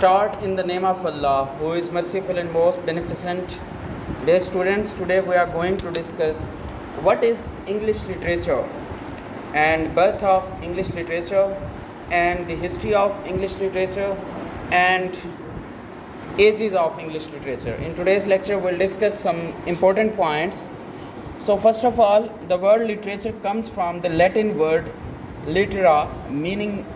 Start in the name of Allah, who is merciful and most beneficent. Dear students, today we are going to discuss what is English literature and birth of English literature and the history of English literature and ages of English literature. In today's lecture, we'll discuss some important points. So first of all, the word literature comes from the Latin word litera, meaning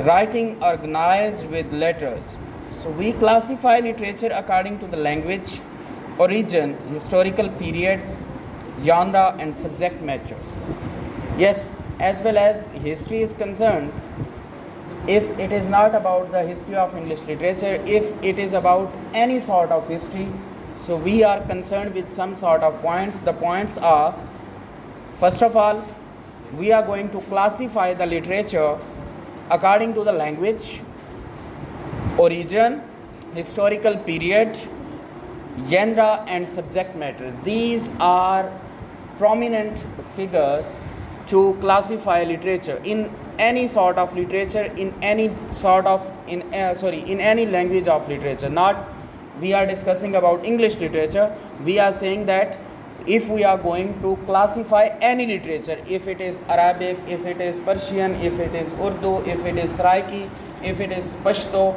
writing organized with letters. So we classify literature according to the language, origin, historical periods, genre and subject matter. Yes, as well as history is concerned, if it is not about the history of English literature, if it is about any sort of history, so we are concerned with some sort of points. The points are, first of all, we are going to classify the literature according to the language, origin, historical period, genre and subject matters. These are prominent figures to classify literature in any sort of literature, in any language of literature. Not we are discussing about English literature. We are saying that if we are going to classify any literature, if it is Arabic, if it is Persian, if it is Urdu, if it is Saraiki, if it is Pashto,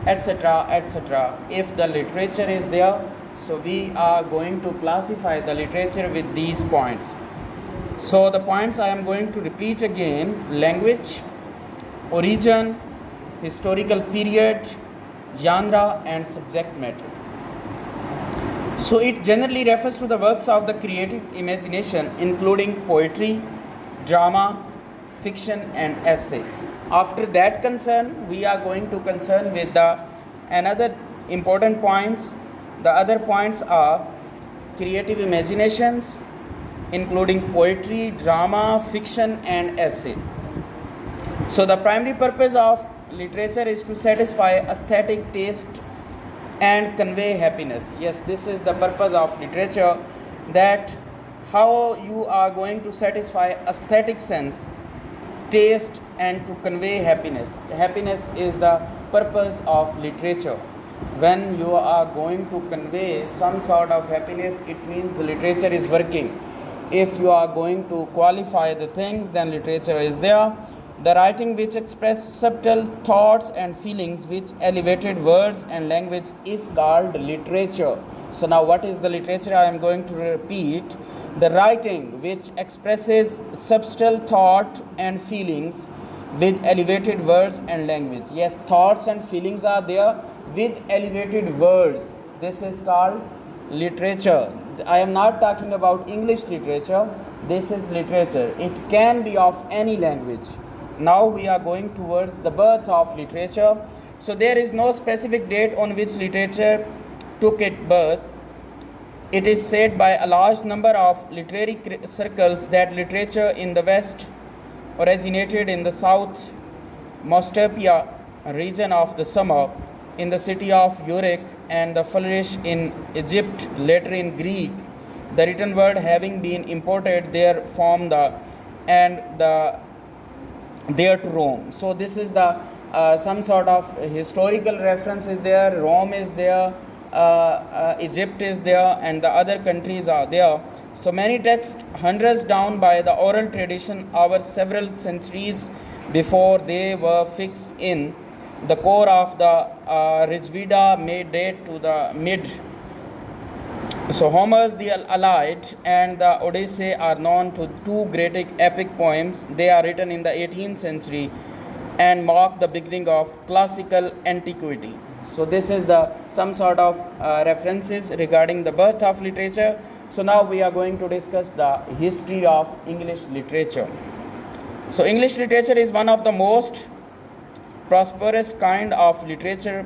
etc., etc., if the literature is there, so we are going to classify the literature with these points. So the points I am going to repeat again: language, origin, historical period, genre and subject matter. So it generally refers to the works of the creative imagination, including poetry, drama, fiction and essay. After that concern, we are going to concern with the another important points. The other points are creative imaginations, including poetry, drama, fiction and essay. So the primary purpose of literature is to satisfy aesthetic taste and convey happiness. Yes, this is the purpose of literature, that how you are going to satisfy aesthetic sense, taste and to convey happiness. Happiness is the purpose of literature. When you are going to convey some sort of happiness, it means the literature is working. If you are going to qualify the things, then literature is there. The writing which express subtle thoughts and feelings, which elevated words and language, is called literature. So now what is the literature? I am going to repeat. The writing which expresses subtle thought and feelings with elevated words and language. Yes, thoughts and feelings are there with elevated words. This is called literature. I am not talking about English literature. This is literature. It can be of any language. Now we are going towards the birth of literature. So there is no specific date on which literature took its birth. It is said by a large number of literary circles that literature in the West originated in the South Mesopotamia region of the Sumer, in the city of Uruk, and the flourish in Egypt, later in Greek. The written word having been imported there from there to Rome. So this is the some sort of historical reference is there. Rome is there, Egypt is there, and the other countries are there. So many texts hundreds down by the oral tradition over several centuries before they were fixed in the core of the Rigveda may date to the mid. So Homer's The Iliad and the Odyssey are known to two great epic poems. They are written in the 18th century and mark the beginning of classical antiquity. So this is the some sort of references regarding the birth of literature. So now we are going to discuss the history of English literature. So English literature is one of the most prosperous kind of literature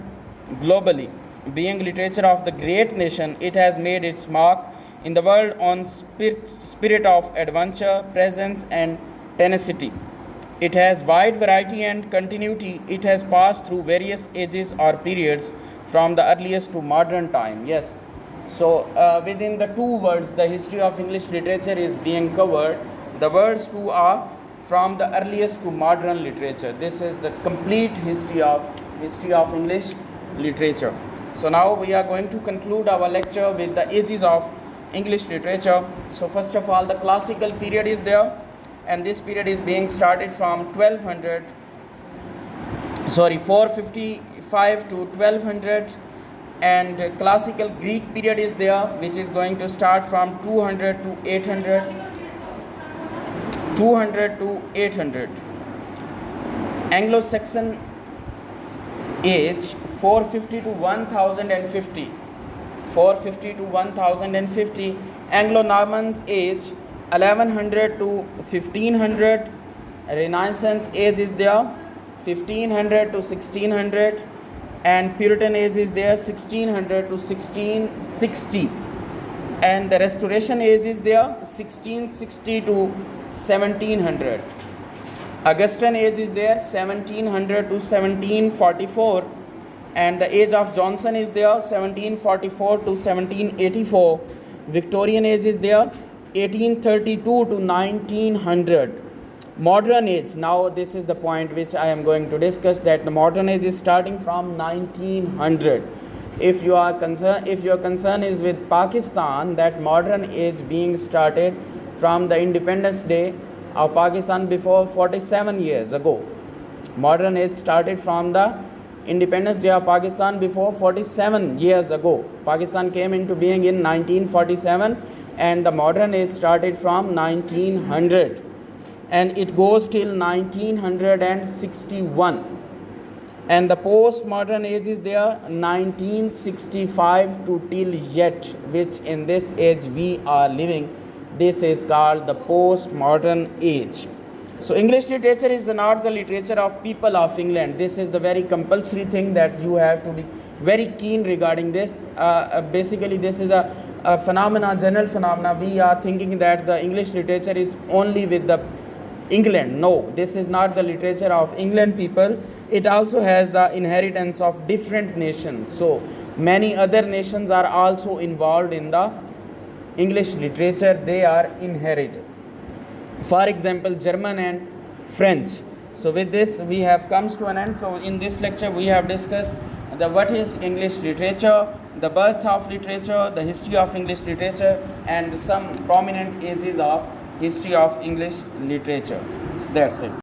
globally. Being literature of the great nation, it has made its mark in the world on spirit of adventure, presence and tenacity. It has wide variety and continuity. It has passed through various ages or periods from the earliest to modern time. Yes. So within the two words, the history of English literature is being covered. The words two are from the earliest to modern literature. This is the complete history of English literature. So now we are going to conclude our lecture with the ages of English literature. So first of all, the classical period is there, and this period is being started from 455 to 1200, and classical Greek period is there, which is going to start from 200 to 800. Anglo-Saxon age 450 to 1050. Anglo-Norman's age 1100 to 1500. Renaissance age is there 1500 to 1600, and Puritan age is there 1600 to 1660, and the Restoration age is there 1660 to 1700. Augustan age is there 1700 to 1744, and the age of Johnson is there 1744 to 1784. Victorian age is there 1832 to 1900. Modern age, now this is the point which I am going to discuss, that the modern age is starting from 1900. If your concern is with Pakistan, that modern age being started from the Independence Day of Pakistan before 47 years ago. Modern age started from the Independence Day of Pakistan before 47 years ago. Pakistan came into being in 1947, and the modern age started from 1900, and it goes till 1961. And the postmodern age is there 1965 to till yet, which in this age we are living. This is called the postmodern age. So English literature is not the literature of people of England. This is the very compulsory thing that you have to be very keen regarding this. Basically, this is a general phenomena. We are thinking that the English literature is only with the England. No, this is not the literature of England people. It also has the inheritance of different nations. So many other nations are also involved in the English literature. They are inherited. For example, German and French. So with this we have comes to an end. So in this lecture we have discussed what is English literature, the birth of literature, the history of English literature, and some prominent ages of history of English literature. So that's it.